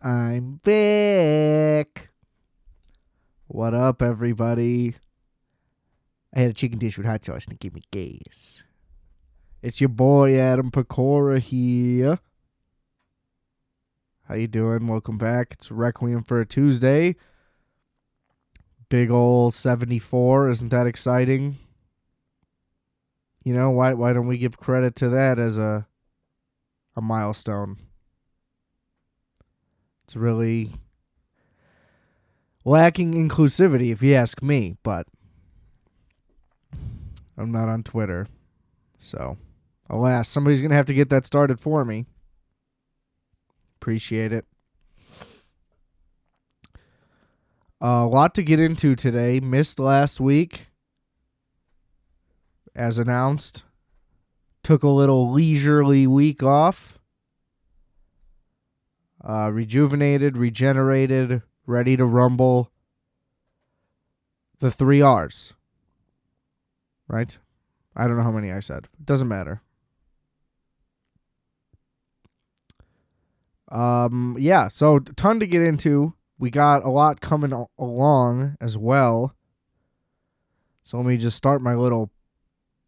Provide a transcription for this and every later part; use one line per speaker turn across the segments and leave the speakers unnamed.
I'm back. What up, everybody? I had a chicken dish with hot sauce and it gave me gas. It's your boy Adam Pecora here. How you doing? Welcome back. It's Requiem for a Tuesday. Big ol' 74. Isn't that exciting? You know, why don't we give credit to that as a milestone? It's really lacking inclusivity, if you ask me, but I'm not on Twitter. So, alas, somebody's going to have to get that started for me. Appreciate it. A lot to get into today. Missed last week, as announced. Took a little leisurely week off. Rejuvenated, regenerated, ready to rumble. The 3 R's. Right? I don't know how many I said. Doesn't matter. Yeah, so ton to get into. We got a lot coming along as well. So let me just start my little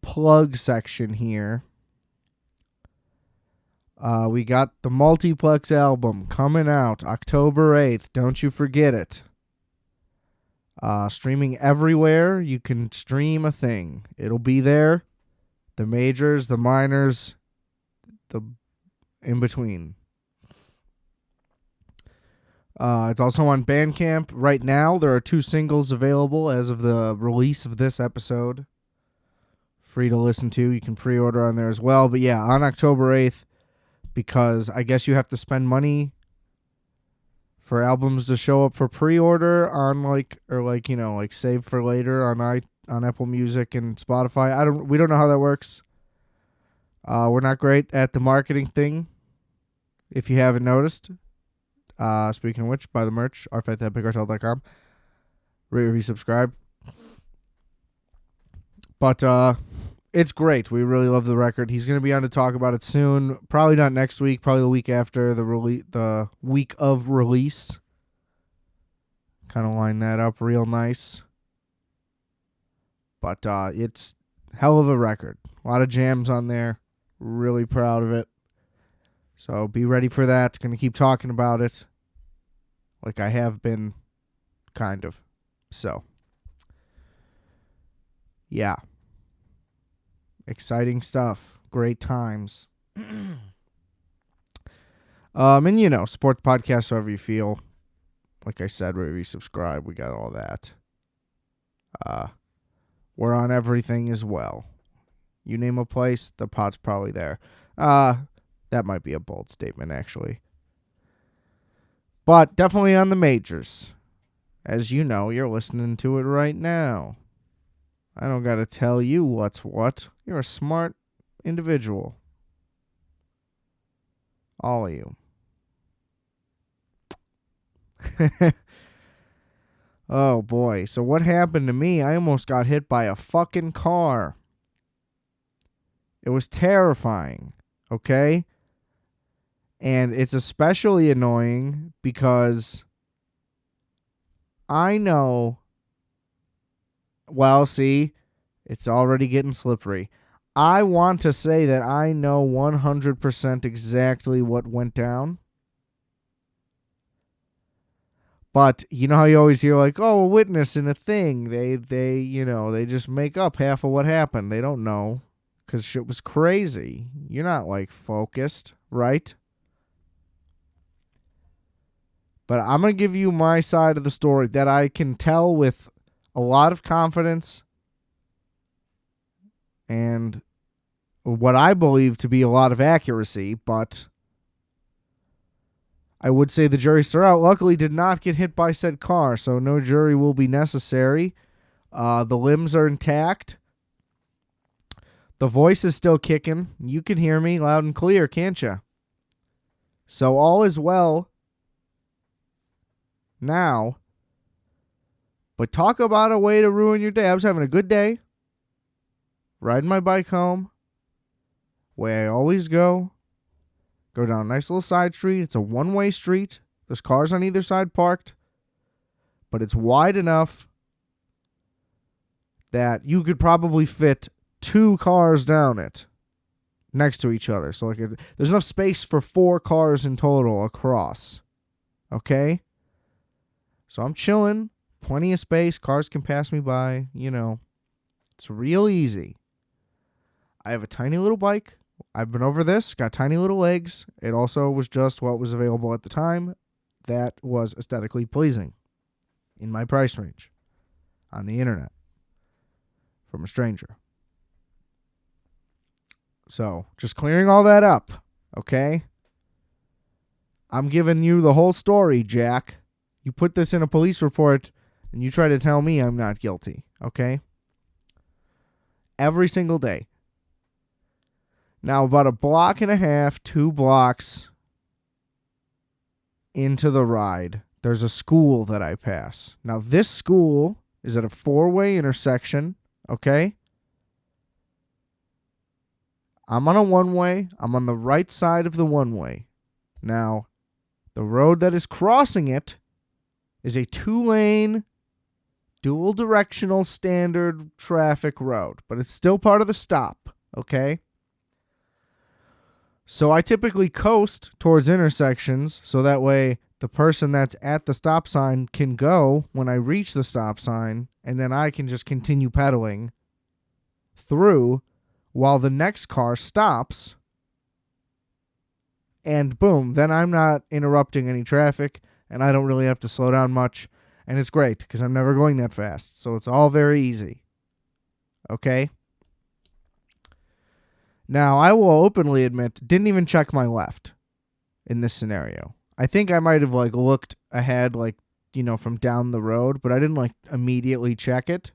plug section here. We got the Multiplex album coming out October 8th. Don't you forget it. Streaming everywhere. You can stream a thing. It'll be there. The majors, the minors, the in between. It's also on Bandcamp. Right now, there are 2 singles available as of the release of this episode. Free to listen to. You can pre-order on there as well. But yeah, on October 8th, because I guess you have to spend money for albums to show up for pre-order on like save for later on Apple Music and Spotify. We don't know how that works. We're not great at the marketing thing, if you haven't noticed. Speaking of which, buy the merch, RFAT.bigcartel.com. Rate, review, subscribe. But it's great. We really love the record. He's going to be on to talk about it soon. Probably not next week. Probably the week after the week of release. Kind of line that up real nice. But it's hell of a record. A lot of jams on there. Really proud of it. So be ready for that. Going to keep talking about it like I have been, kind of. So, yeah. Exciting stuff. Great times. And, support the podcast however you feel. Like I said, wherever you subscribe, we got all that. We're on everything as well. You name a place, the pod's probably there. That might be a bold statement, actually. But definitely on the majors. As you know, you're listening to it right now. I don't got to tell you what's what. You're a smart individual. All of you. Oh, boy. So what happened to me? I almost got hit by a fucking car. It was terrifying. Okay? And it's especially annoying because I know, well, see, it's already getting slippery. I want to say that I know 100% exactly what went down. But you know how you always hear like, oh, a witness in a thing. They just make up half of what happened. They don't know because shit was crazy. You're not like focused, right? But I'm going to give you my side of the story that I can tell with a lot of confidence and what I believe to be a lot of accuracy, but I would say the jury's still out. Luckily, did not get hit by said car, so no jury will be necessary. The limbs are intact. The voice is still kicking. You can hear me loud and clear, can't you? So all is well now. But talk about a way to ruin your day. I was having a good day, riding my bike home, way I always go down a nice little side street. It's a one-way street, There's cars on either side parked, but it's wide enough that you could probably fit 2 cars down it next to each other. So there's enough space for 4 cars in total across. Okay? So I'm chilling. Plenty of space. Cars can pass me by. It's real easy. I have a tiny little bike. I've been over this. Got tiny little legs. It also was just what was available at the time that was aesthetically pleasing in my price range on the internet from a stranger. So, just clearing all that up, okay? I'm giving you the whole story, Jack. You put this in a police report, and you try to tell me I'm not guilty, okay? Every single day. Now, about a block and a half, 2 blocks into the ride, there's a school that I pass. Now, this school is at a 4-way intersection, okay? I'm on a 1-way. I'm on the right side of the 1-way. Now, the road that is crossing it is a 2-lane, dual-directional standard traffic road, but it's still part of the stop, okay? So I typically coast towards intersections so that way the person that's at the stop sign can go when I reach the stop sign, and then I can just continue pedaling through while the next car stops, and boom, then I'm not interrupting any traffic, and I don't really have to slow down much, and it's great because I'm never going that fast, so it's all very easy. Okay? Now, I will openly admit, didn't even check my left in this scenario. I think I might have looked ahead from down the road, but I didn't immediately check it.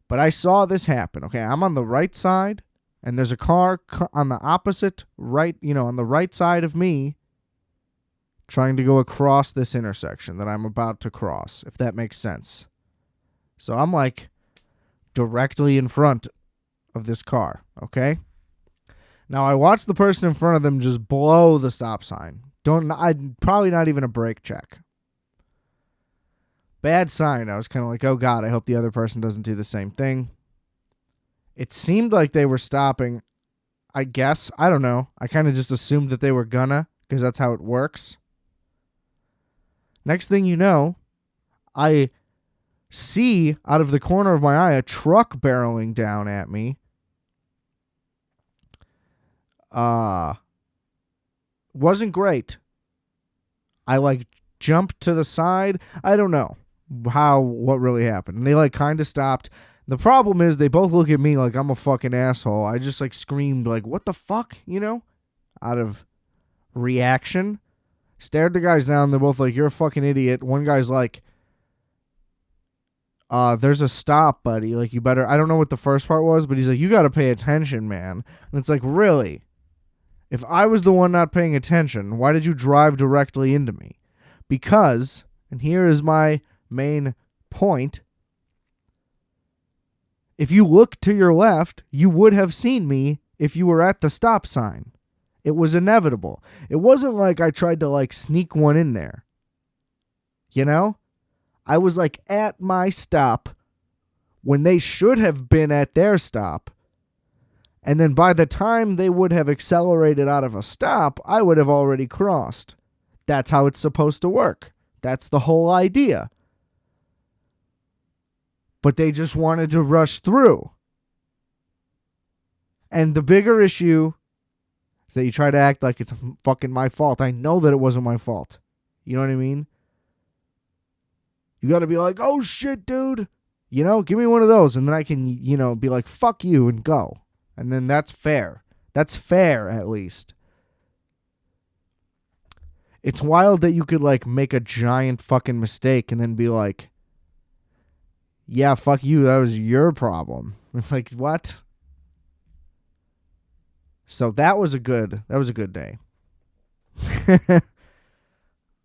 But I saw this happen. Okay, I'm on the right side, and there's a car on the opposite right, on the right side of me, trying to go across this intersection that I'm about to cross, if that makes sense. So I'm directly in front of this car, okay? Now I watched the person in front of them just blow the stop sign. Probably not even a brake check. Bad sign. I was kind of oh God, I hope the other person doesn't do the same thing. It seemed like they were stopping, I guess. I don't know. I kind of just assumed that they were gonna, because that's how it works. Next thing you know, I see out of the corner of my eye a truck barreling down at me. Wasn't great. I jumped to the side. I don't know what really happened. And they kind of stopped. The problem is they both look at me like I'm a fucking asshole. I just screamed what the fuck, out of reaction. Stared the guys down. They're both you're a fucking idiot. One guy's there's a stop, buddy. You better, I don't know what the first part was, but he's you got to pay attention, man. And it's really? If I was the one not paying attention, why did you drive directly into me? Because, and here is my main point, if you look to your left, you would have seen me if you were at the stop sign. It was inevitable. It wasn't I tried to sneak one in there. I was at my stop when they should have been at their stop. And then by the time they would have accelerated out of a stop, I would have already crossed. That's how it's supposed to work. That's the whole idea. But they just wanted to rush through. And the bigger issue is that you try to act like it's fucking my fault. I know that it wasn't my fault. You know what I mean? You got to be oh shit, dude. Give me one of those. And then I can, be fuck you and go. And then that's fair. That's fair, at least. It's wild that you could, make a giant fucking mistake and then be yeah, fuck you, that was your problem. It's what? So that was a good day.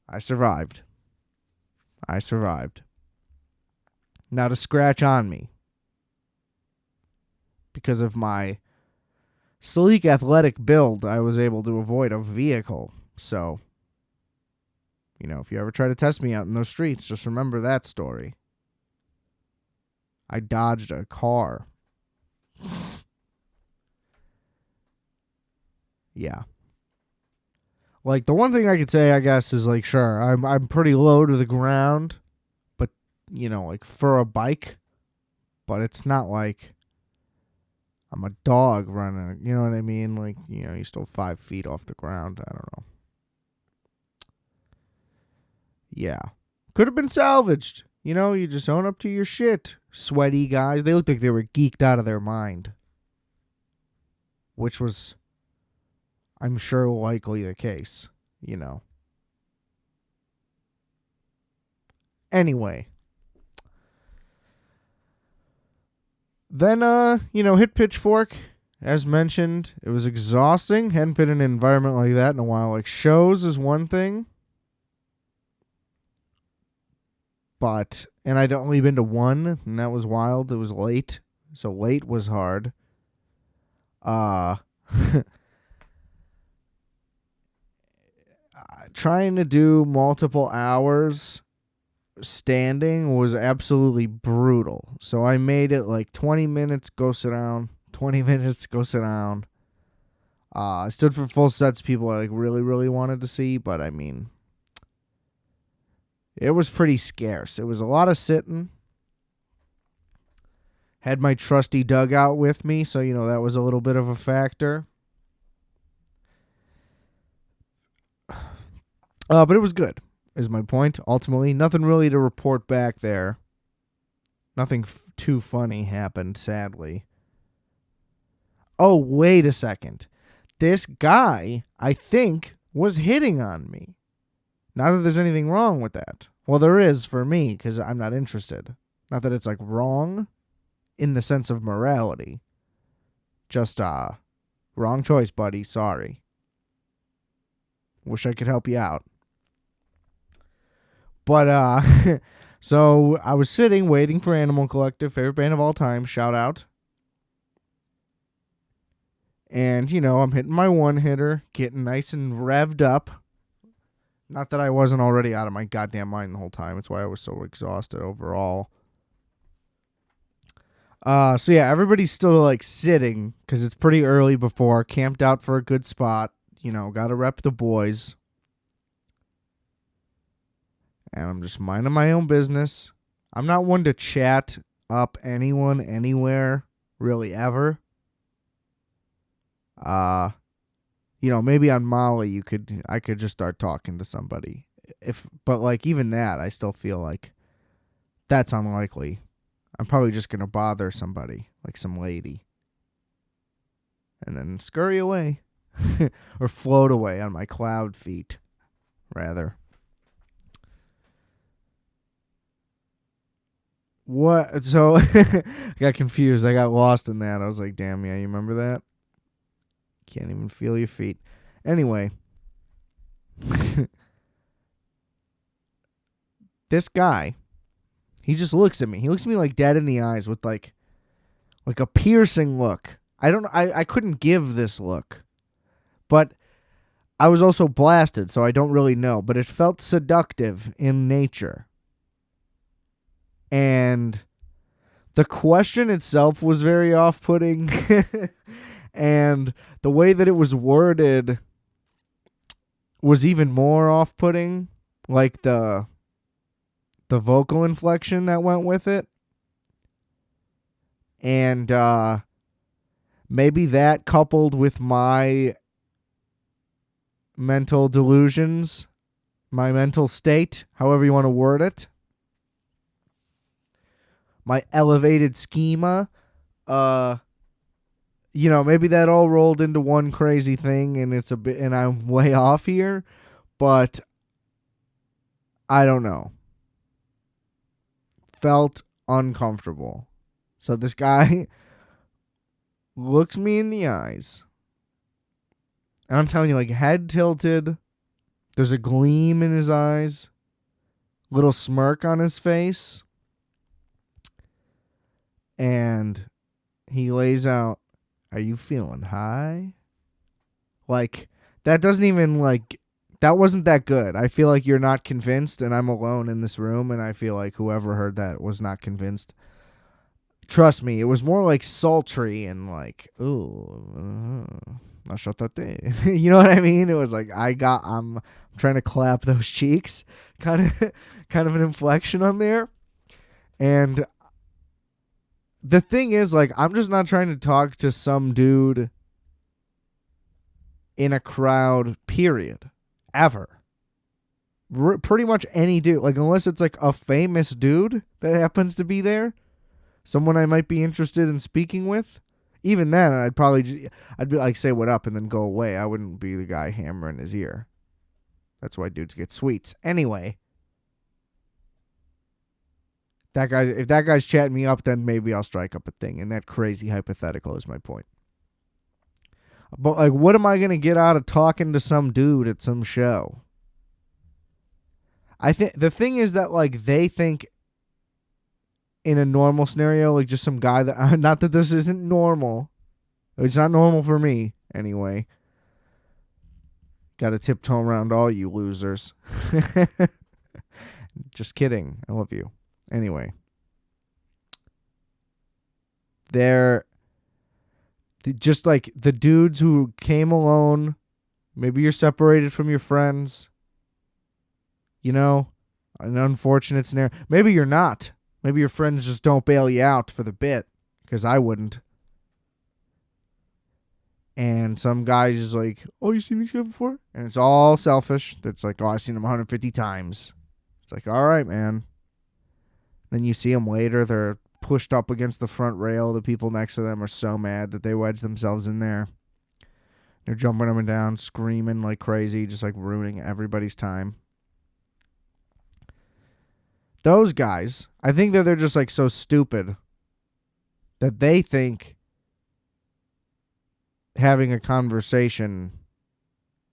I survived. Now to scratch on me, because of my sleek athletic build, I was able to avoid a vehicle. So if you ever try to test me out in those streets, just remember that story. I dodged a car. Yeah. Like, the one thing I could say, I guess, is, like, sure, I'm pretty low to the ground, but, like, for a bike, but it's not like I'm a dog running, you know what I mean? Like, you're still 5 feet off the ground. I don't know. Yeah. Could have been salvaged. You just own up to your shit. Sweaty guys. They looked like they were geeked out of their mind. Which was, I'm sure, likely the case. Anyway. Then, hit Pitchfork. As mentioned, it was exhausting. Hadn't been in an environment like that in a while. Like, shows is one thing. And I'd only been to one, and that was wild. It was late. So late was hard. Trying to do multiple hours standing was absolutely brutal. So I made it like 20 minutes, go sit down. 20 minutes, go sit down. I stood for full sets people I really, really wanted to see, but I mean, it was pretty scarce. It was a lot of sitting. Had my trusty dugout with me, so, that was a little bit of a factor. But it was good, is my point. Ultimately, nothing really to report back there. Nothing too funny happened, sadly. Oh, wait a second. This guy, I think, was hitting on me. Not that there's anything wrong with that. Well, there is for me, because I'm not interested. Not that it's, like, wrong in the sense of morality. Just, wrong choice, buddy. Sorry. Wish I could help you out. But, so I was sitting, waiting for Animal Collective, favorite band of all time, shout out. And, I'm hitting my one-hitter, getting nice and revved up. Not that I wasn't already out of my goddamn mind the whole time. It's why I was so exhausted overall. So yeah, everybody's still, like, sitting, because it's pretty early before, camped out for a good spot. Gotta rep the boys. And I'm just minding my own business. I'm not one to chat up anyone, anywhere, really ever. Maybe on Molly I could just start talking to somebody. But like even that, I still feel like that's unlikely. I'm probably just gonna bother somebody, like some lady. And then scurry away. Or float away on my cloud feet, rather. What? So, I got confused. I got lost in that. I was like, damn, yeah, you remember that? Can't even feel your feet. Anyway. This guy, he just looks at me. He looks at me like dead in the eyes with like a piercing look. I couldn't give this look. But I was also blasted, so I don't really know. But it felt seductive in nature. And the question itself was very off-putting. And the way that it was worded was even more off-putting. Like the vocal inflection that went with it. And maybe that coupled with my mental delusions, my mental state, however you want to word it, my elevated schema, maybe that all rolled into one crazy thing and I'm way off here, but I don't know. Felt uncomfortable. So this guy looks me in the eyes. And I'm telling you, like, head tilted. There's a gleam in his eyes. Little smirk on his face. And he lays out, "Are you feeling high?" Like, that doesn't even, like, That wasn't that good. I feel like you're not convinced, and I'm alone in this room, and I feel like whoever heard that was not convinced. Trust me, it was more like sultry and like, ooh, I shot that day. You know what I mean? It was like I'm trying to clap those cheeks, kind of an inflection on there. And the thing is, like, I'm just not trying to talk to some dude in a crowd, period, ever. Pretty much any dude, like, unless it's like a famous dude that happens to be there, someone I might be interested in speaking with. Even then, I'd be like, say what up and then go away. I wouldn't be the guy hammering his ear. That's why dudes get sweets. Anyway, if that guy's chatting me up, then maybe I'll strike up a thing. And that crazy hypothetical is my point. But, like, what am I going to get out of talking to some dude at some show? I think the thing is that, like, they think in a normal scenario, like, just some guy that, not that this isn't normal. It's not normal for me, anyway. Got to tiptoe around all you losers. Just kidding. I love you. Anyway. They're just like the dudes who came alone. Maybe you're separated from your friends. You know, an unfortunate scenario. Maybe you're not. Maybe your friends just don't bail you out for the bit, because I wouldn't. And some guy's just like, oh, you seen these guys before? And it's all selfish. It's like, oh, I've seen them 150 times. It's like, all right, man. Then you see them later. They're pushed up against the front rail. The people next to them are so mad that they wedge themselves in there. They're jumping up and down, screaming like crazy, just like ruining everybody's time. Those guys, I think that they're just like so stupid that they think having a conversation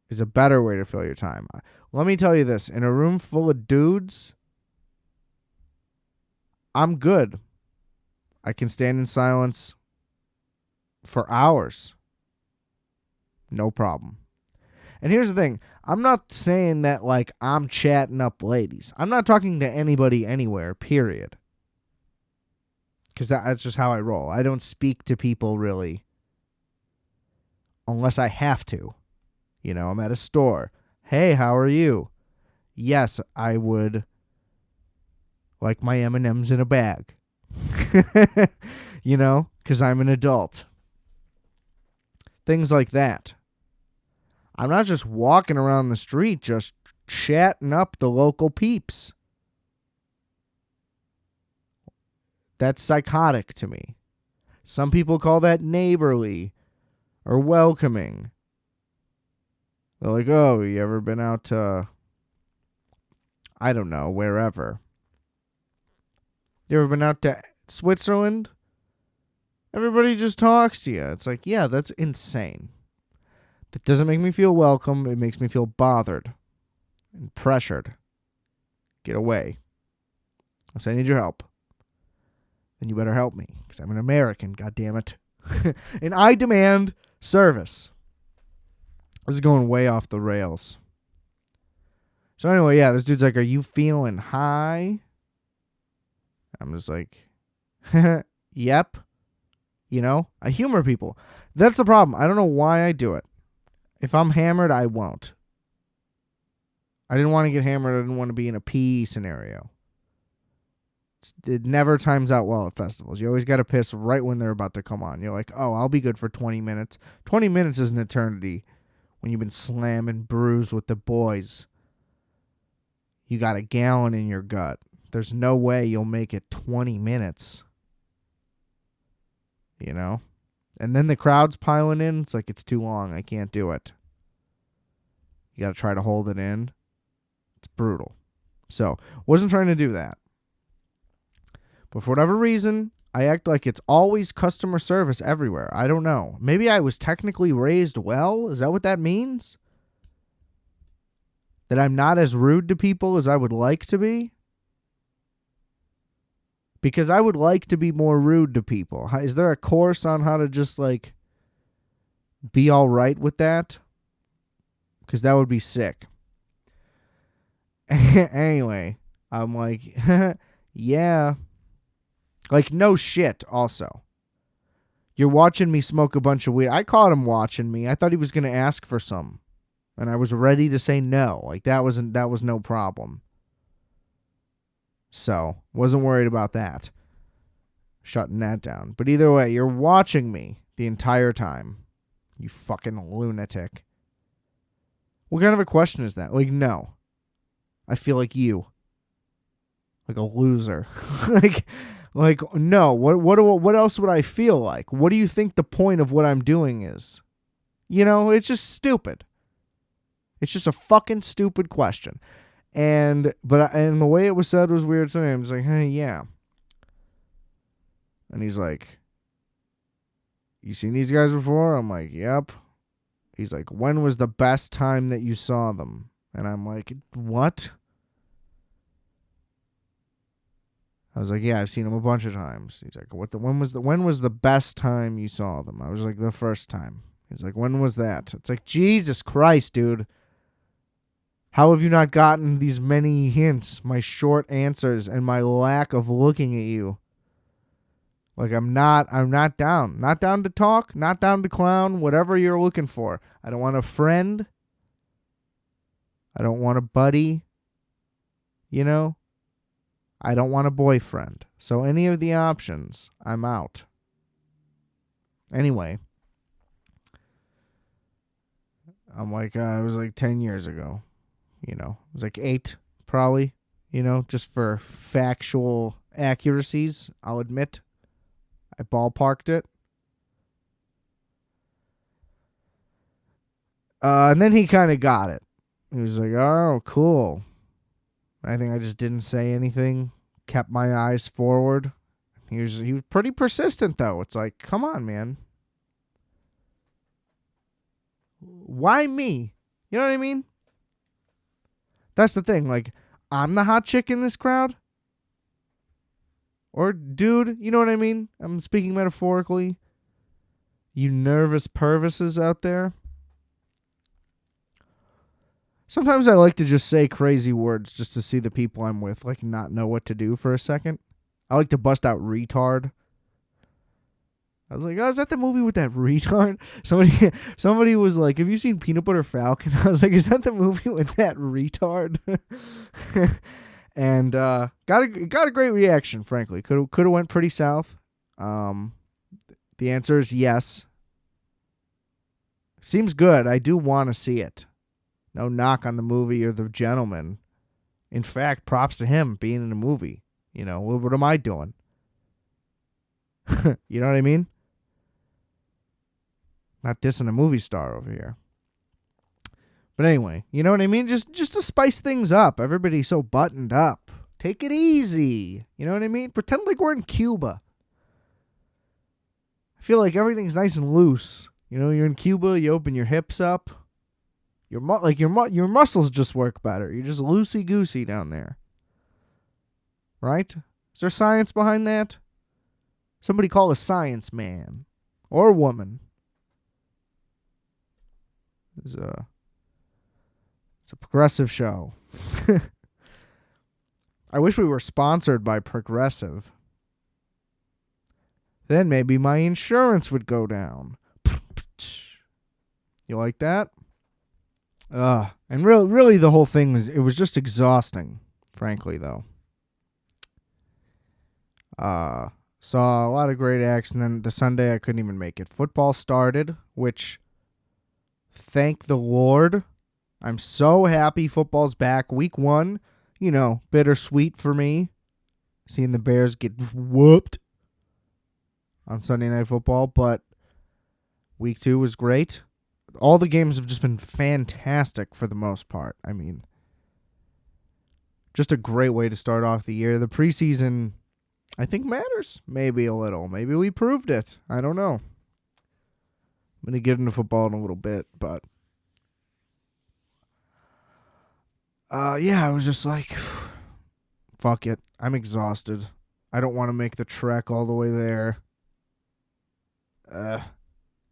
is a better way to fill your time. Let me tell you this. In a room full of dudes, I'm good. I can stand in silence for hours. No problem. And here's the thing. I'm not saying that, like, I'm chatting up ladies. I'm not talking to anybody anywhere, period. Because that's just how I roll. I don't speak to people, really, unless I have to. You know, I'm at a store. Hey, how are you? Yes, I would like my M&Ms in a bag. You know, because I'm an adult. Things like that. I'm not just walking around the street just chatting up the local peeps. That's psychotic to me. Some people call that neighborly or welcoming. They're like, oh, you ever been out to, I don't know, wherever? You ever been out to Switzerland? Everybody just talks to you. It's like, yeah, that's insane. That doesn't make me feel welcome. It makes me feel bothered and pressured. Get away. I'll say I need your help. Then you better help me, because I'm an American, goddammit. And I demand service. This is going way off the rails. So anyway, yeah, this dude's like, are you feeling high? I'm just like, yep. You know, I humor people. That's the problem. I don't know why I do it. If I'm hammered, I won't. I didn't want to get hammered. I didn't want to be in a pee scenario. It never times out well at festivals. You always got to piss right when they're about to come on. You're like, oh, I'll be good for 20 minutes. 20 minutes is an eternity when you've been slamming brews with the boys. You got a gallon in your gut. There's no way you'll make it 20 minutes. You know? And then the crowd's piling in. It's like, it's too long. I can't do it. You got to try to hold it in. It's brutal. So, wasn't trying to do that. But for whatever reason, I act like it's always customer service everywhere. I don't know. Maybe I was technically raised well? Is that what that means? That I'm not as rude to people as I would like to be? Because I would like to be more rude to people. Is there a course on how to just, like, be all right with that? Because that would be sick. Anyway, I'm like, yeah. Like, no shit, also. You're watching me smoke a bunch of weed. I caught him watching me. I thought he was going to ask for some. And I was ready to say no. Like, that was no problem. So, wasn't worried about that. Shutting that down. But either way, you're watching me the entire time. You fucking lunatic. What kind of a question is that? Like, no. I feel like you. Like a loser. like no. What else would I feel like? What do you think the point of what I'm doing is? You know, it's just stupid. It's just a fucking stupid question. And the way it was said was weird to me. I was like, hey, yeah. And he's like, you seen these guys before? I'm like, yep. He's like, when was the best time that you saw them? And I'm like, what? I was like, yeah, I've seen them a bunch of times. He's like, when was the best time you saw them? I was like, the first time. He's like, when was that? It's like, Jesus Christ, dude. How have you not gotten these many hints, my short answers, and my lack of looking at you? Like, I'm not down. Not down to talk, not down to clown, whatever you're looking for. I don't want a friend. I don't want a buddy. You know? I don't want a boyfriend. So any of the options, I'm out. Anyway. I'm like, it was like 10 years ago. You know, it was like 8, probably. You know, just for factual accuracies, I'll admit. I ballparked it. And then he kind of got it. He was like, oh, cool. I think I just didn't say anything. Kept my eyes forward. He was pretty persistent, though. It's like, come on, man. Why me? You know what I mean? That's the thing. Like, I'm the hot chick in this crowd. Or dude, you know what I mean? I'm speaking metaphorically. You nervous pervises out there. Sometimes I like to just say crazy words just to see the people I'm with like not know what to do for a second. I like to bust out retard. I was like, oh, is that the movie with that retard? Somebody was like, have you seen Peanut Butter Falcon? I was like, is that the movie with that retard? And got a great reaction, frankly. Could have went pretty south. The answer is yes. Seems good. I do want to see it. No knock on the movie or the gentleman. In fact, props to him being in a movie. You know, what am I doing? You know what I mean? Not dissing a movie star over here. But anyway, you know what I mean? Just to spice things up. Everybody's so buttoned up. Take it easy. You know what I mean? Pretend like we're in Cuba. I feel like everything's nice and loose. You know, you're in Cuba, you open your hips up. Your muscles just work better. You're just loosey-goosey down there. Right? Is there science behind that? Somebody call a science man. Or woman. It's a progressive show. I wish we were sponsored by Progressive. Then maybe my insurance would go down. You like that? And really the whole thing was just exhausting, frankly, though. Saw a lot of great acts, and then the Sunday I couldn't even make it. Football started, which, thank the Lord, I'm so happy football's back. Week 1, you know, bittersweet for me, seeing the Bears get whooped on Sunday Night Football, but week 2 was great. All the games have just been fantastic for the most part. I mean, just a great way to start off the year. The preseason, I think, matters. Maybe a little. Maybe we proved it. I don't know. I'm going to get into football in a little bit, but yeah, I was just like, fuck it. I'm exhausted. I don't want to make the trek all the way there.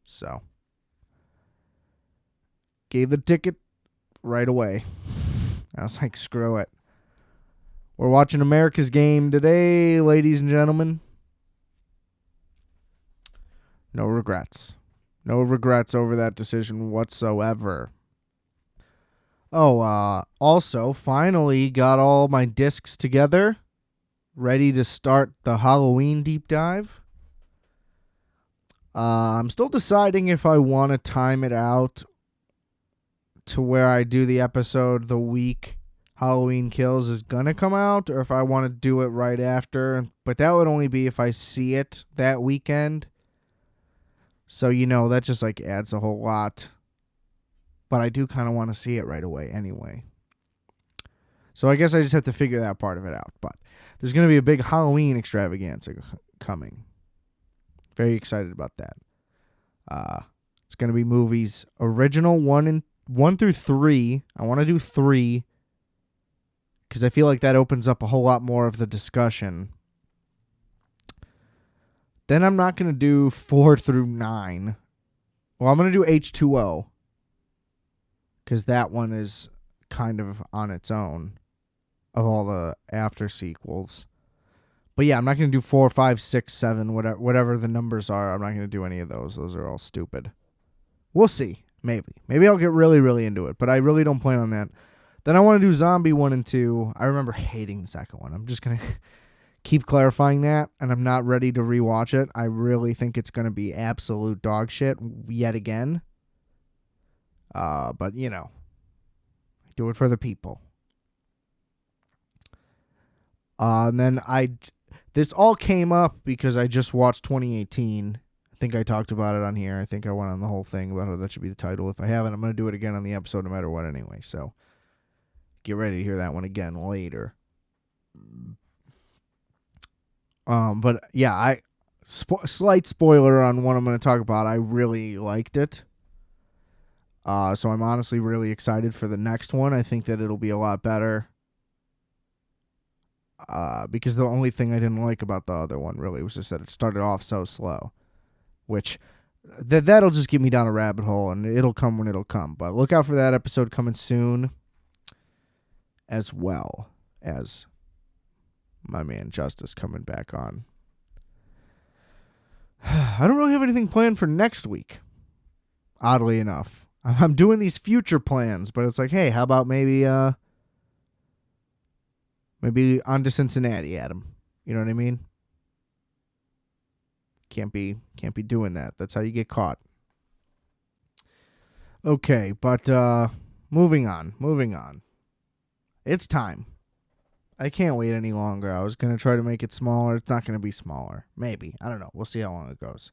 So gave the ticket right away. I was like, screw it. We're watching America's game today, ladies and gentlemen. No regrets. No regrets over that decision whatsoever. Oh, also, finally got all my discs together. Ready to start the Halloween deep dive. I'm still deciding if I want to time it out to where I do the episode the week Halloween Kills is going to come out, or if I want to do it right after. But that would only be if I see it that weekend. So, that just adds a whole lot. But I do kind of want to see it right away anyway. So I guess I just have to figure that part of it out. But there's going to be a big Halloween extravaganza coming. Very excited about that. It's going to be movies original 1 through 3. I want to do 3 because I feel like that opens up a whole lot more of the discussion. Then I'm not going to do 4 through 9. Well, I'm going to do H2O because that one is kind of on its own of all the after sequels. But yeah, I'm not going to do 4, 5, 6, 7, whatever the numbers are. I'm not going to do any of those. Those are all stupid. We'll see. Maybe I'll get really, really into it, but I really don't plan on that. Then I want to do Zombie 1 and 2. I remember hating the second one. I'm just going to keep clarifying that, and I'm not ready to rewatch it. I really think it's going to be absolute dog shit yet again. But, I do it for the people. And then this all came up because I just watched 2018. I think I talked about it on here. I think I went on the whole thing about how that should be the title. If I haven't, I'm going to do it again on the episode no matter what anyway. So get ready to hear that one again later. But yeah, slight spoiler on what I'm going to talk about. I really liked it. So I'm honestly really excited for the next one. I think that it'll be a lot better. Because the only thing I didn't like about the other one really was just that it started off so slow, which that'll just get me down a rabbit hole, and it'll come when it'll come. But look out for that episode coming soon, as well as my man Justice coming back on. I don't really have anything planned for next week, oddly enough. I'm doing these future plans, but it's like, hey, how about maybe on to Cincinnati, Adam. You know what I mean? Can't be doing that. That's how you get caught. Okay, but moving on. It's time. I can't wait any longer. I was going to try to make it smaller. It's not going to be smaller. Maybe. I don't know. We'll see how long it goes.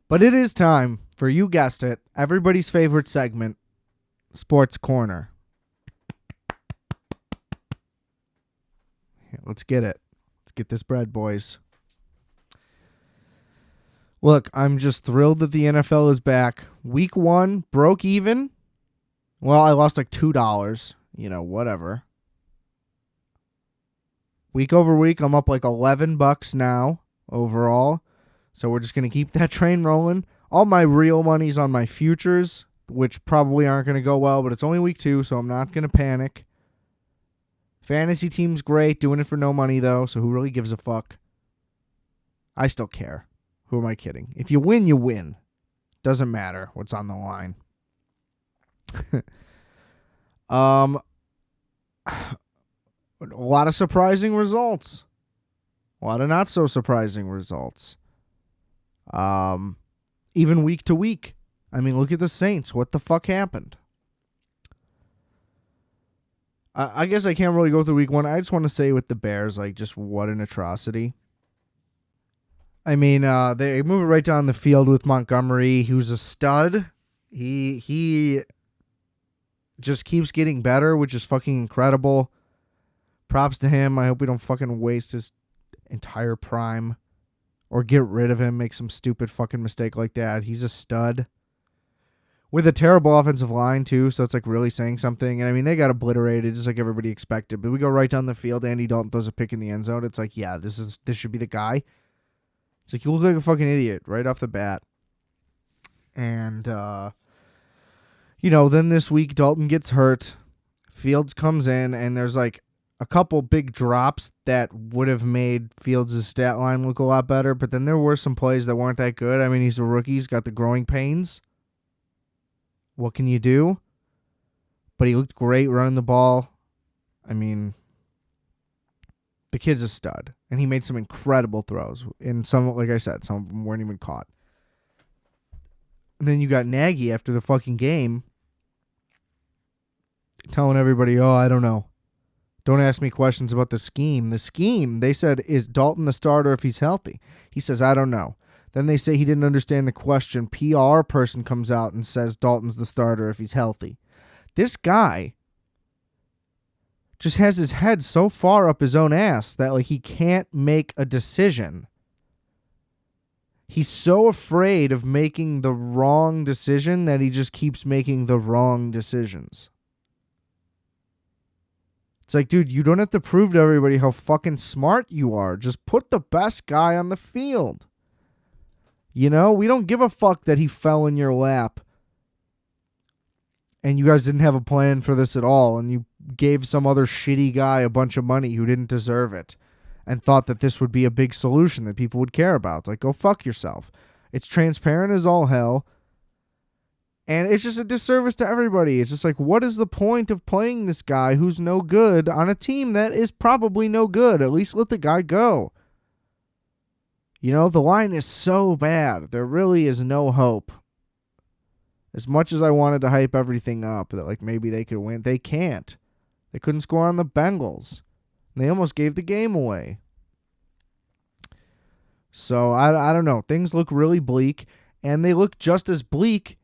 But it is time for, you guessed it, everybody's favorite segment, Sports Corner. Here, let's get it. Let's get this bread, boys. Look, I'm just thrilled that the NFL is back. Week 1, broke even. Well, I lost like $2. Whatever. Week over week, I'm up like $11 now overall. So we're just going to keep that train rolling. All my real money's on my futures, which probably aren't going to go well, but it's only week 2, so I'm not going to panic. Fantasy team's great, doing it for no money, though, so who really gives a fuck? I still care. Who am I kidding? If you win, you win. Doesn't matter what's on the line. A lot of surprising results. A lot of not so surprising results. Even week to week. I mean, look at the Saints. What the fuck happened? I guess I can't really go through week 1. I just want to say with the Bears, just what an atrocity. I mean, they move it right down the field with Montgomery, who's a stud. He just keeps getting better, which is fucking incredible. Props to him. I hope we don't fucking waste his entire prime or get rid of him, make some stupid fucking mistake like that. He's a stud. With a terrible offensive line, too, so it's really saying something. And I mean, they got obliterated just like everybody expected. But we go right down the field. Andy Dalton throws a pick in the end zone. It's yeah, this should be the guy. It's you look like a fucking idiot right off the bat. And, then this week Dalton gets hurt. Fields comes in, and there's a couple big drops that would have made Fields' stat line look a lot better, but then there were some plays that weren't that good. I mean, he's a rookie. He's got the growing pains. What can you do? But he looked great running the ball. I mean, the kid's a stud, and he made some incredible throws. And some, like I said, some of them weren't even caught. And then you got Nagy after the fucking game telling everybody, oh, I don't know. Don't ask me questions about the scheme. The scheme, they said, is Dalton the starter if he's healthy? He says, I don't know. Then they say he didn't understand the question. PR person comes out and says Dalton's the starter if he's healthy. This guy just has his head so far up his own ass that like he can't make a decision. He's so afraid of making the wrong decision that he just keeps making the wrong decisions. It's like, dude, you don't have to prove to everybody how fucking smart you are. Just put the best guy on the field. You know, we don't give a fuck that he fell in your lap and you guys didn't have a plan for this at all, and you gave some other shitty guy a bunch of money who didn't deserve it and thought that this would be a big solution that people would care about. Like, go fuck yourself. It's transparent as all hell. And it's just a disservice to everybody. It's just like, what is the point of playing this guy who's no good on a team that is probably no good? At least let the guy go. You know, the line is so bad. There really is no hope. As much as I wanted to hype everything up, that like maybe they could win, they can't. They couldn't score on the Bengals. They almost gave the game away. So, I don't know. Things look really bleak, and they look just as bleak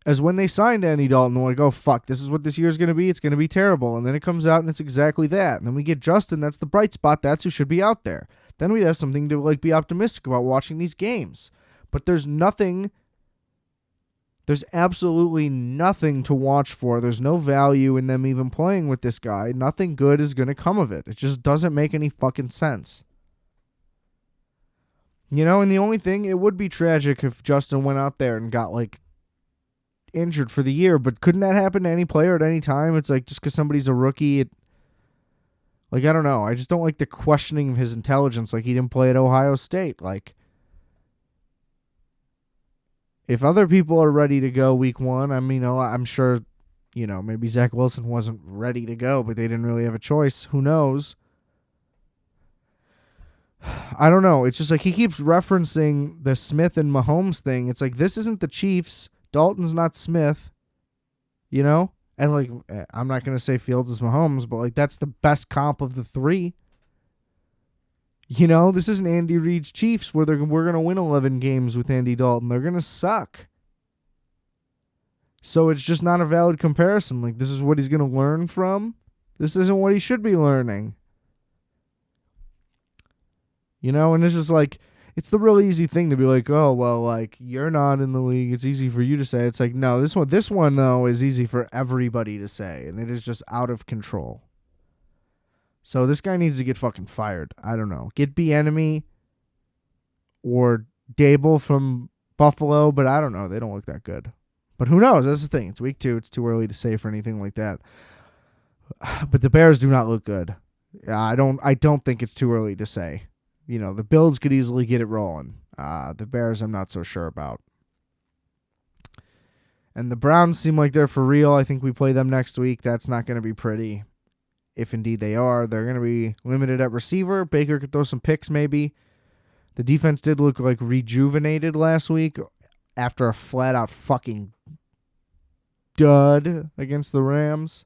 as when they signed Andy Dalton. They're like, oh, fuck, this is what this year's going to be. It's going to be terrible. And then it comes out, and it's exactly that. And then we get Justin. That's the bright spot. That's who should be out there. Then we'd have something to like be optimistic about watching these games. But there's nothing. There's absolutely nothing to watch for. There's no value in them even playing with this guy. Nothing good is going to come of it. It just doesn't make any fucking sense. You know, and the only thing, it would be tragic if Justin went out there and got, like, injured for the year. But couldn't that happen to any player at any time? It's like, just because somebody's a rookie, like, I don't know. I just don't like the questioning of his intelligence. Like, he didn't play at Ohio State. Like, if other people are ready to go week one, I mean, I'm sure, you know, maybe Zach Wilson wasn't ready to go, but they didn't really have a choice. Who knows? I don't know. It's just like he keeps referencing the Smith and Mahomes thing. It's like, this isn't the Chiefs. Dalton's not Smith, you know? And like, I'm not going to say Fields is Mahomes, but like, that's the best comp of the three. You know, this isn't Andy Reid's Chiefs where we're going to win 11 games with Andy Dalton. They're going to suck. So it's just not a valid comparison. Like, this is what he's going to learn from. This isn't what he should be learning. You know, and it's just like, it's the really easy thing to be like, oh, well, like, you're not in the league. It's easy for you to say. It's like, no, this one, though, is easy for everybody to say, and it is just out of control. So this guy needs to get fucking fired. I don't know. Get Bieniemy or Dable from Buffalo, but I don't know. They don't look that good. But who knows? That's the thing. It's week 2. It's too early to say for anything like that. But the Bears do not look good. I don't think it's too early to say. You know, the Bills could easily get it rolling. The Bears, I'm not so sure about. And the Browns seem like they're for real. I think we play them next week. That's not going to be pretty. If indeed they are, they're going to be limited at receiver. Baker could throw some picks maybe. The defense did look like rejuvenated last week after a flat-out fucking dud against the Rams.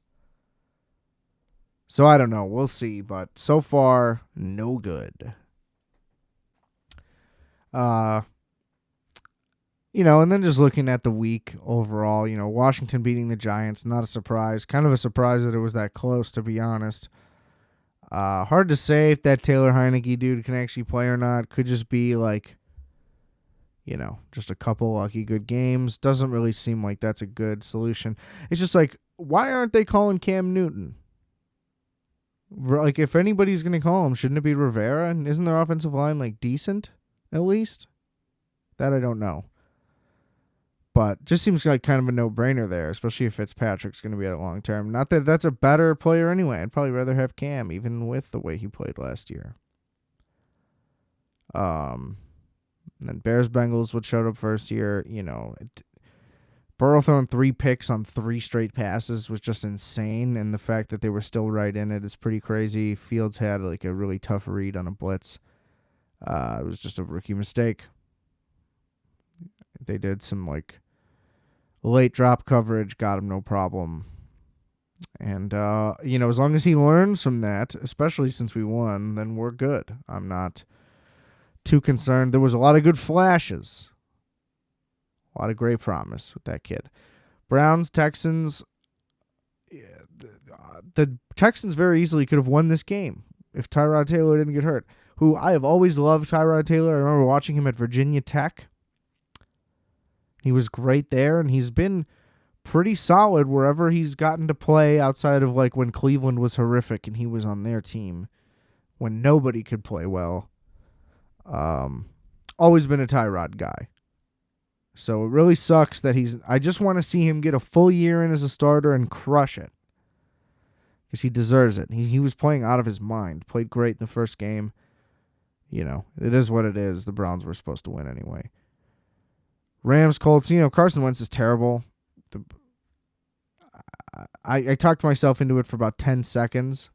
So I don't know. We'll see. But so far, no good. You know, and then just looking at the week overall, you know, Washington beating the Giants, not a surprise. Kind of a surprise that it was that close, to be honest. Hard to say if that Taylor Heineke dude can actually play or not. Could just be like, you know, just a couple lucky good games. Doesn't really seem like that's a good solution. It's just like, why aren't they calling Cam Newton? Like, if anybody's going to call him, shouldn't it be Rivera? And isn't their offensive line, like, decent, at least? That I don't know. But just seems like kind of a no-brainer there, especially if Fitzpatrick's going to be at it long term. Not that that's a better player anyway. I'd probably rather have Cam, even with the way he played last year. And then Bears-Bengals, which showed up first year, Burrow throwing 3 picks on 3 straight passes was just insane, and the fact that they were still right in it is pretty crazy. Fields had like a really tough read on a blitz. It was just a rookie mistake. They did some like late drop coverage, got him no problem. And, as long as he learns from that, especially since we won, then we're good. I'm not too concerned. There was a lot of good flashes. A lot of great promise with that kid. Browns, Texans. The Texans very easily could have won this game if Tyrod Taylor didn't get hurt. Who I have always loved Tyrod Taylor. I remember watching him at Virginia Tech. He was great there, and he's been pretty solid wherever he's gotten to play outside of like when Cleveland was horrific and he was on their team when nobody could play well. Always been a Tyrod guy. So it really sucks that I just want to see him get a full year in as a starter and crush it. Because he deserves it. He was playing out of his mind. Played great in the first game. It is what it is. The Browns were supposed to win anyway. Rams, Colts, Carson Wentz is terrible. I talked myself into it for about 10 seconds.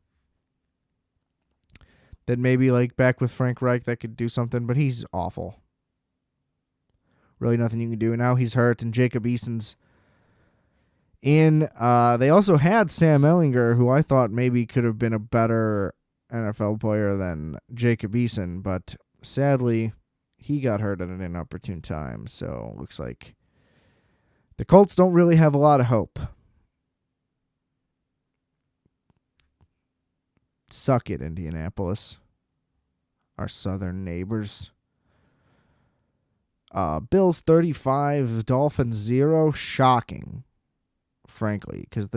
That maybe like back with Frank Reich that could do something, but he's awful. Really nothing you can do. Now he's hurt, and Jacob Eason's in. They also had Sam Ehlinger, who I thought maybe could have been a better NFL player than Jacob Eason, but sadly, he got hurt at an inopportune time. So looks like the Colts don't really have a lot of hope. Suck it, Indianapolis. Our southern neighbors. Bills 35, Dolphins 0. Shocking, frankly, because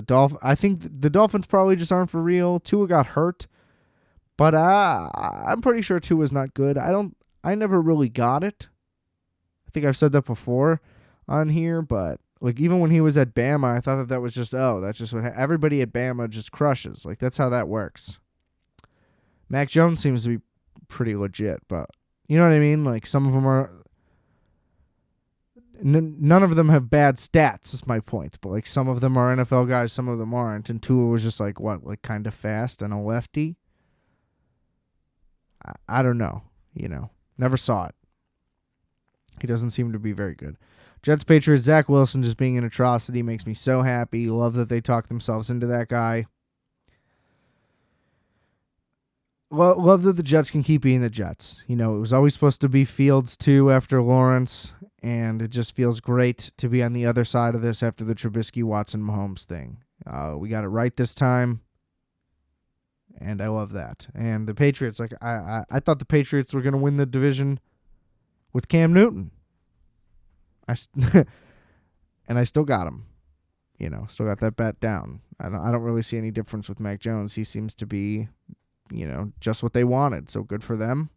I think the Dolphins probably just aren't for real. Tua got hurt, but I'm pretty sure Tua's not good. I never really got it. I think I've said that before on here, but like even when he was at Bama, I thought that was just that's just what everybody at Bama just crushes. Like that's how that works. Mac Jones seems to be pretty legit, but you know what I mean? Like some of them are. None of them have bad stats, is my point. But like some of them are NFL guys, some of them aren't. And Tua was just like kind of fast and a lefty. I don't know. Never saw it. He doesn't seem to be very good. Jets, Patriots, Zach Wilson just being an atrocity makes me so happy. Love that they talked themselves into that guy. Love that the Jets can keep being the Jets. It was always supposed to be Fields 2 after Lawrence, and it just feels great to be on the other side of this after the Trubisky, Watson, Mahomes thing. We got it right this time, and I love that. And the Patriots, I thought the Patriots were going to win the division with Cam Newton. And I still got him. Still got that bet down. I don't really see any difference with Mac Jones. He seems to be just what they wanted. So good for them.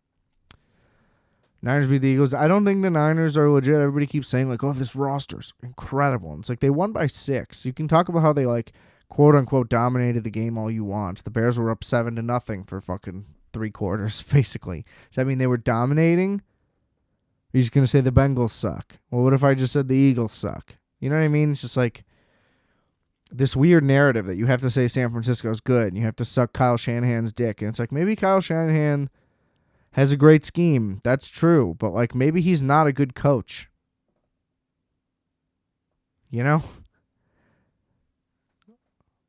Niners beat the Eagles. I don't think the Niners are legit. Everybody keeps saying this roster's incredible. And it's like they won by 6. You can talk about how they quote unquote dominated the game all you want. The Bears were up 7-0 for fucking 3 quarters, basically. Does that mean they were dominating? Or are you just gonna say the Bengals suck? Well, what if I just said the Eagles suck? You know what I mean? It's just like this weird narrative that you have to say San Francisco's good and you have to suck Kyle Shanahan's dick. And it's like maybe Kyle Shanahan has a great scheme. That's true. But maybe he's not a good coach.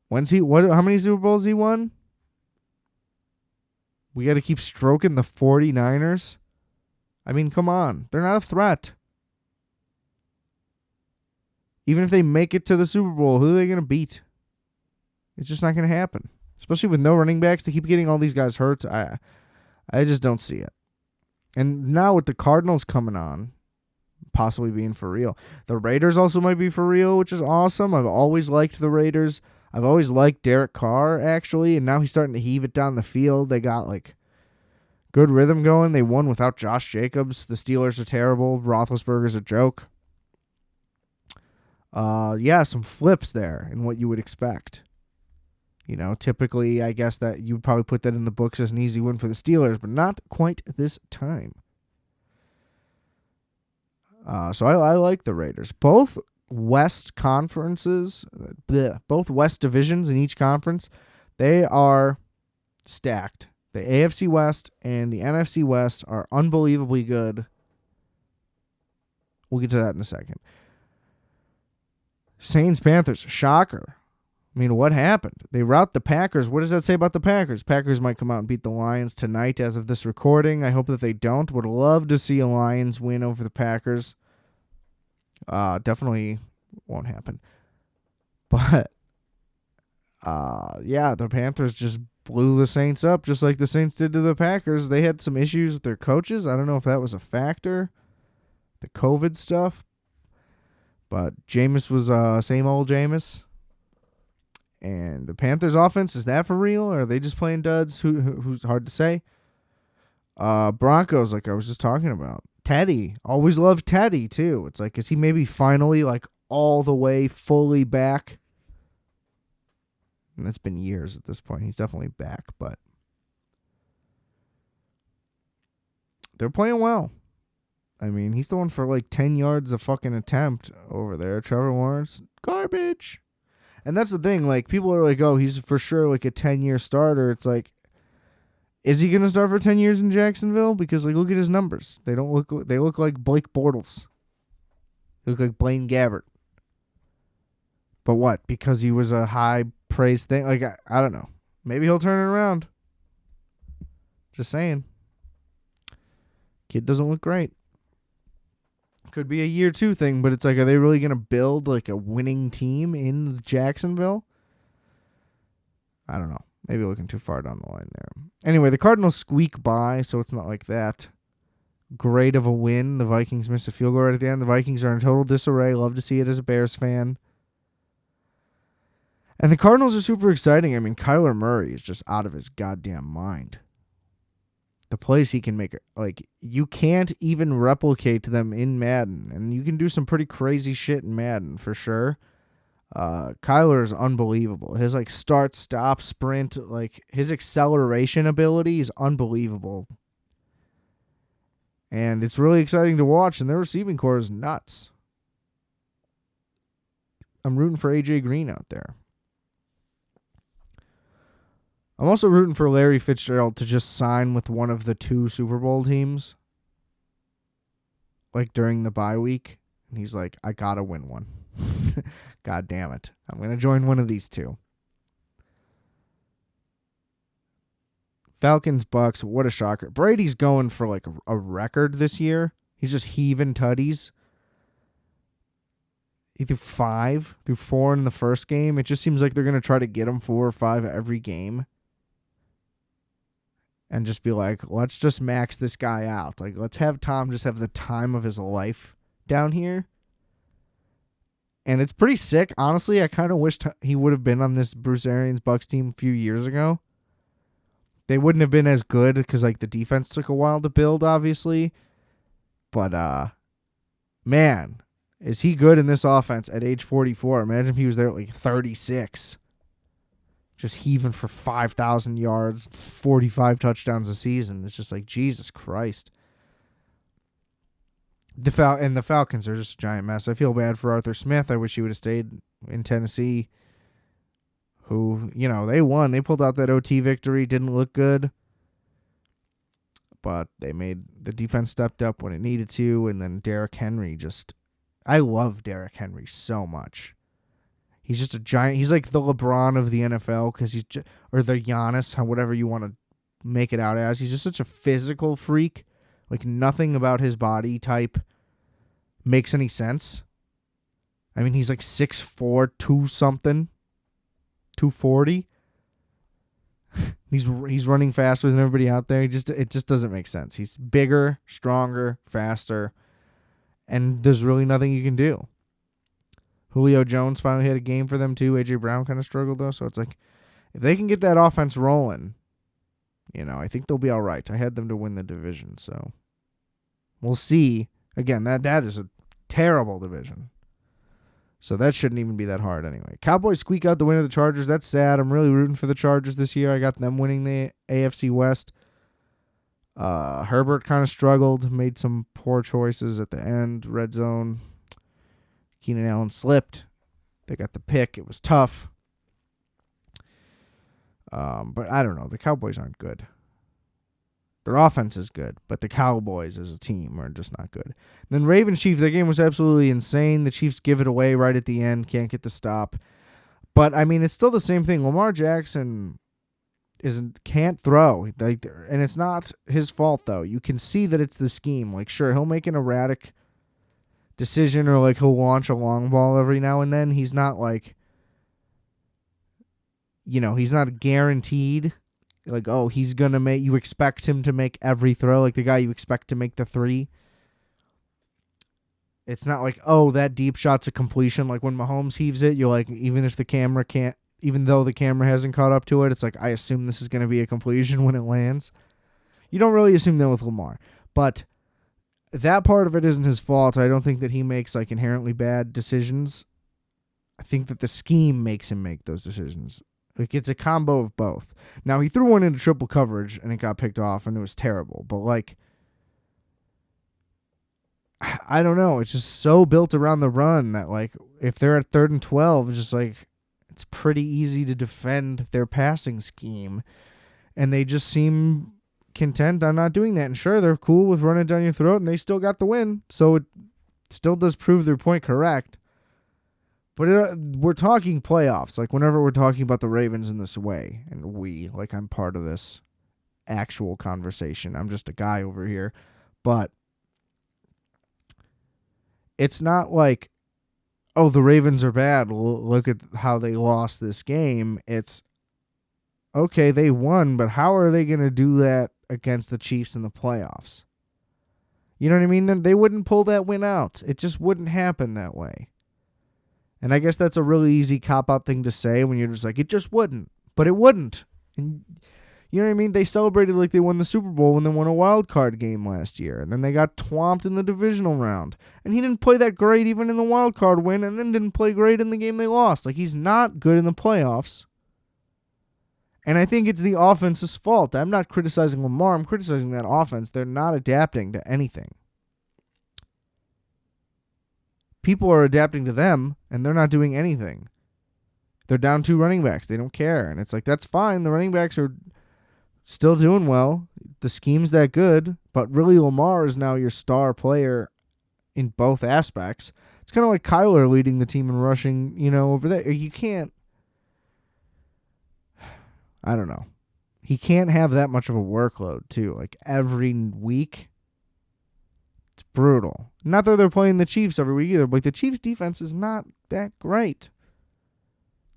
When's he how many Super Bowls he won? We got to keep stroking the 49ers. I mean, come on. They're not a threat. Even if they make it to the Super Bowl, who are they going to beat? It's just not going to happen. Especially with no running backs. They keep getting all these guys hurt. I just don't see it. And now with the Cardinals coming on, possibly being for real. The Raiders also might be for real, which is awesome. I've always liked the Raiders. I've always liked Derek Carr, actually. And now he's starting to heave it down the field. They got, good rhythm going. They won without Josh Jacobs. The Steelers are terrible. Roethlisberger's a joke. Yeah, some flips there in what you would expect. Typically, I guess that you would probably put that in the books as an easy win for the Steelers, but not quite this time. So I like the Raiders. Both West conferences, both West divisions in each conference, they are stacked. The AFC West and the NFC West are unbelievably good. We'll get to that in a second. Saints, Panthers, shocker. I mean, what happened? They rout the Packers. What does that say about the Packers? Packers might come out and beat the Lions tonight as of this recording. I hope that they don't. Would love to see a Lions win over the Packers. Definitely won't happen. But, yeah, the Panthers just blew the Saints up just like the Saints did to the Packers. They had some issues with their coaches. I don't know if that was a factor. The COVID stuff. But Jameis was same old Jameis. And the Panthers offense, is that for real? Or are they just playing duds? Who's hard to say. Broncos, like I was just talking about. Teddy. Always loved Teddy, too. It's like, is he maybe finally like all the way fully back? And it's been years at this point. He's definitely back, but they're playing well. I mean, he's throwing for like 10 yards a fucking attempt over there. Trevor Lawrence, garbage. And that's the thing. Like, people are like, oh, he's for sure like a 10-year starter. It's like, is he going to start for 10 years in Jacksonville? Because, like, look at his numbers. They look like Blake Bortles. They look like Blaine Gabbert. But what? Because he was a high praise thing? Like, I don't know. Maybe he'll turn it around. Just saying. Kid doesn't look great. Could be a year 2 thing, but it's like, are they really going to build like a winning team in Jacksonville? I don't know. Maybe looking too far down the line there. Anyway, the Cardinals squeak by, so it's not like that great of a win. The Vikings missed a field goal right at the end. The Vikings are in total disarray. Love to see it as a Bears fan. And the Cardinals are super exciting. I mean, Kyler Murray is just out of his goddamn mind. The plays he can make, like, you can't even replicate them in Madden. And you can do some pretty crazy shit in Madden, for sure. Kyler is unbelievable. His, like, start, stop, sprint, like, his acceleration ability is unbelievable. And it's really exciting to watch, and their receiving core is nuts. I'm rooting for A.J. Green out there. I'm also rooting for Larry Fitzgerald to just sign with one of the 2 Super Bowl teams, like during the bye week. And he's like, I gotta win one. God damn it. I'm going to join one of these 2. Falcons, Bucks, what a shocker. Brady's going for like a record this year. He's just heaving tutties. He threw 4 in the first game. It just seems like they're going to try to get him 4 or 5 every game. And just be like, let's just max this guy out. Like, let's have Tom just have the time of his life down here. And it's pretty sick. Honestly, I kind of wished he would have been on this Bruce Arians Bucks team a few years ago. They wouldn't have been as good because, like, the defense took a while to build, obviously. But, man, is he good in this offense at age 44? Imagine if he was there at, like, 36. Just heaving for 5,000 yards, 45 touchdowns a season. It's just like, Jesus Christ. The Falcons are just a giant mess. I feel bad for Arthur Smith. I wish he would have stayed in Tennessee. Who, they won. They pulled out that OT victory. Didn't look good. But the defense stepped up when it needed to. And then Derrick Henry I love Derrick Henry so much. He's just a giant. He's like the LeBron of the NFL because or the Giannis, whatever you want to make it out as. He's just such a physical freak. Like, nothing about his body type makes any sense. I mean, he's like 6'4", 2-something, 240. He's running faster than everybody out there. It just doesn't make sense. He's bigger, stronger, faster, and there's really nothing you can do. Julio Jones finally had a game for them, too. A.J. Brown kind of struggled, though. So it's like, if they can get that offense rolling, I think they'll be all right. I had them to win the division, so we'll see. Again, that is a terrible division. So that shouldn't even be that hard anyway. Cowboys squeak out the win of the Chargers. That's sad. I'm really rooting for the Chargers this year. I got them winning the AFC West. Herbert kind of struggled, made some poor choices at the end. Red zone. Keenan Allen slipped. They got the pick. It was tough. But I don't know. The Cowboys aren't good. Their offense is good, but the Cowboys as a team are just not good. Then Ravens-Chiefs, their game was absolutely insane. The Chiefs give it away right at the end, can't get the stop. But, I mean, it's still the same thing. Lamar Jackson can't throw. And it's not his fault, though. You can see that it's the scheme. Like, sure, he'll make an erratic decision or, like, he'll launch a long ball every now and then. He's not, like, he's not guaranteed. Like, oh, he's going to make, you expect him to make every throw, like the guy you expect to make the 3. It's not like, oh, that deep shot's a completion. Like when Mahomes heaves it, you're like, even though the camera hasn't caught up to it, it's like, I assume this is going to be a completion when it lands. You don't really assume that with Lamar. But that part of it isn't his fault. I don't think that he makes like inherently bad decisions. I think that the scheme makes him make those decisions. Like, it's a combo of both. Now, he threw one into triple coverage, and it got picked off, and it was terrible. But, like, I don't know. It's just so built around the run that, like, if they're at 3rd and 12, it's just, like, it's pretty easy to defend their passing scheme. And they just seem content on not doing that. And, sure, they're cool with running down your throat, and they still got the win. So, it still does prove their point correct. But we're talking playoffs. Like, whenever we're talking about the Ravens in this way, and I'm part of this actual conversation. I'm just a guy over here. But it's not like, oh, the Ravens are bad. Look at how they lost this game. It's, okay, they won, but how are they going to do that against the Chiefs in the playoffs? You know what I mean? They wouldn't pull that win out. It just wouldn't happen that way. And I guess that's a really easy cop-out thing to say when you're just like, it just wouldn't. But it wouldn't. And you know what I mean? They celebrated like they won the Super Bowl when they won a wild card game last year. And then they got twomped in the divisional round. And he didn't play that great even in the wild card win, and then didn't play great in the game they lost. Like, he's not good in the playoffs. And I think it's the offense's fault. I'm not criticizing Lamar. I'm criticizing that offense. They're not adapting to anything. People are adapting to them, and they're not doing anything. They're down 2 running backs. They don't care. And it's like, that's fine. The running backs are still doing well. The scheme's that good. But really, Lamar is now your star player in both aspects. It's kind of like Kyler leading the team in rushing, over there. You can't. I don't know. He can't have that much of a workload, too. Like, every week. It's brutal. Not that they're playing the Chiefs every week either, but the Chiefs' defense is not that great.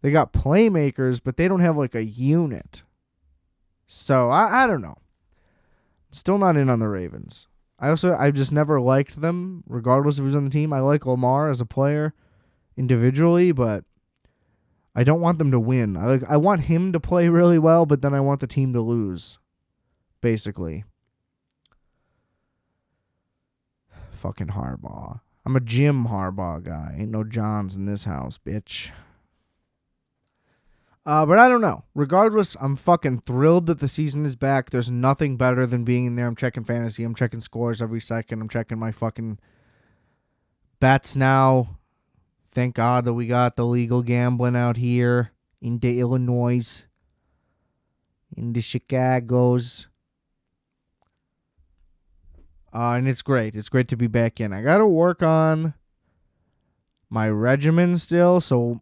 They got playmakers, but they don't have like a unit. So, I don't know. Still not in on the Ravens. I've just never liked them, regardless of who's on the team. I like Lamar as a player individually, but I don't want them to win. I want him to play really well, but then I want the team to lose, basically. Fucking Harbaugh. I'm a Jim Harbaugh guy. Ain't no Johns in this house, bitch. But I don't know. Regardless, I'm fucking thrilled that the season is back. There's nothing better than being in there. I'm checking fantasy. I'm checking scores every second. I'm checking my fucking bets now. Thank God that we got the legal gambling out here in the Illinois, in the Chicagos. And it's great. It's great to be back in. I got to work on my regimen still. So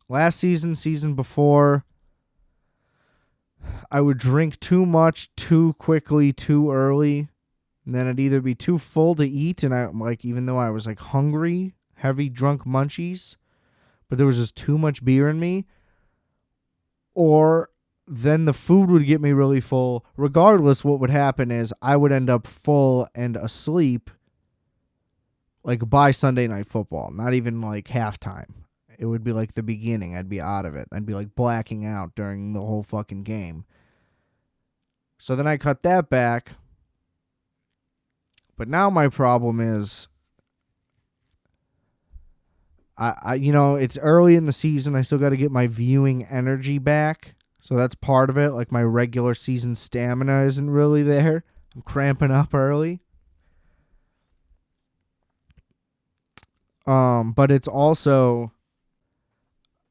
last season before, I would drink too much, too quickly, too early. And then I'd either be too full to eat, and even though I was like hungry, heavy drunk munchies, but there was just too much beer in me, or then the food would get me really full. Regardless, what would happen is I would end up full and asleep like by Sunday Night Football, not even like halftime. It would be like the beginning. I'd be out of it. I'd be like blacking out during the whole fucking game. So then I cut that back. But now my problem is it's early in the season. I still got to get my viewing energy back. So that's part of it. Like my regular season stamina isn't really there. I'm cramping up early. But it's also,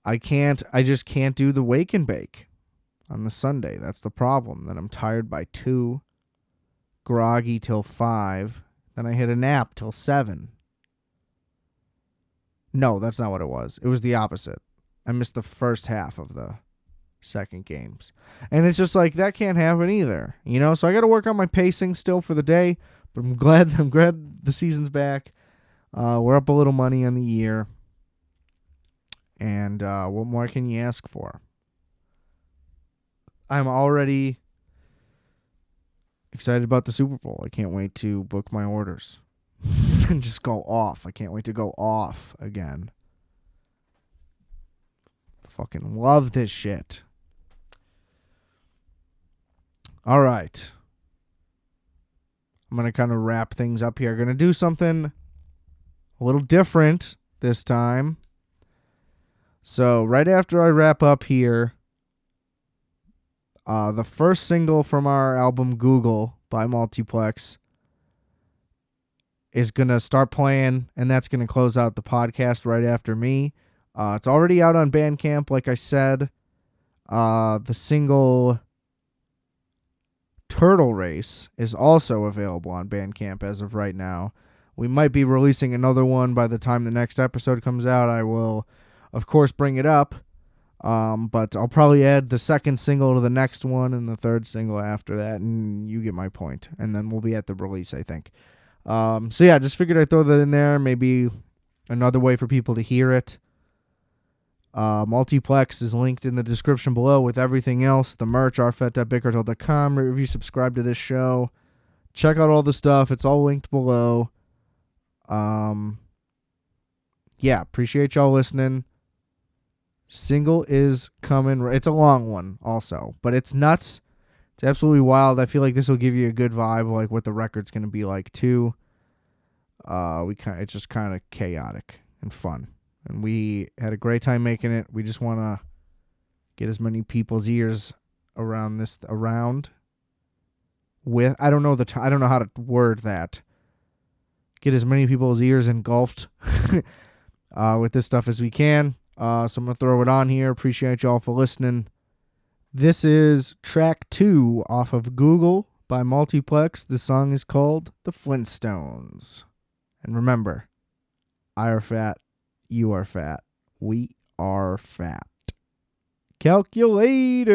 I just can't do the wake and bake on the Sunday. That's the problem. Then I'm tired by 2, groggy till 5. Then I hit a nap till 7. No, that's not what it was. It was the opposite. I missed the first half of the second games. And it's just like, that can't happen either. So I got to work on my pacing still for the day. But I'm glad the season's back. We're up a little money on the year. And what more can you ask for? I'm already excited about the Super Bowl. I can't wait to book my orders and just go off. I can't wait to go off again. Fucking love this shit. All right. I'm going to kind of wrap things up here. Going to do something a little different this time. So right after I wrap up here, the first single from our album Google by Multiplex is going to start playing, and that's going to close out the podcast right after me. It's already out on Bandcamp, like I said. The single Turtle Race is also available on Bandcamp as of right now. We might be releasing another one by the time the next episode comes out. I will, of course, bring it up. But I'll probably add the second single to the next one and the third single after that, and you get my point. And then we'll be at the release, I think. So yeah, just figured I'd throw that in there. Maybe another way for people to hear it. Multiplex is linked in the description below with everything else. The merch, rfat.bigcartel.com. Rate, review, subscribe to this show. Check out all the stuff. It's all linked below. Yeah, appreciate y'all listening. Single is coming. It's a long one also, but it's nuts. It's absolutely wild. I feel like this will give you a good vibe of like what the record's going to be like too. It's just kind of chaotic and fun. And we had a great time making it. We just want to get as many people's ears around with, I don't know how to word that. Get as many people's ears engulfed with this stuff as we can. So I'm going to throw it on here. Appreciate y'all for listening. This is track 2 off of Google by Multiplex. The song is called The Flintstones. And remember, I are fat, you are fat, we are fat. Calculator.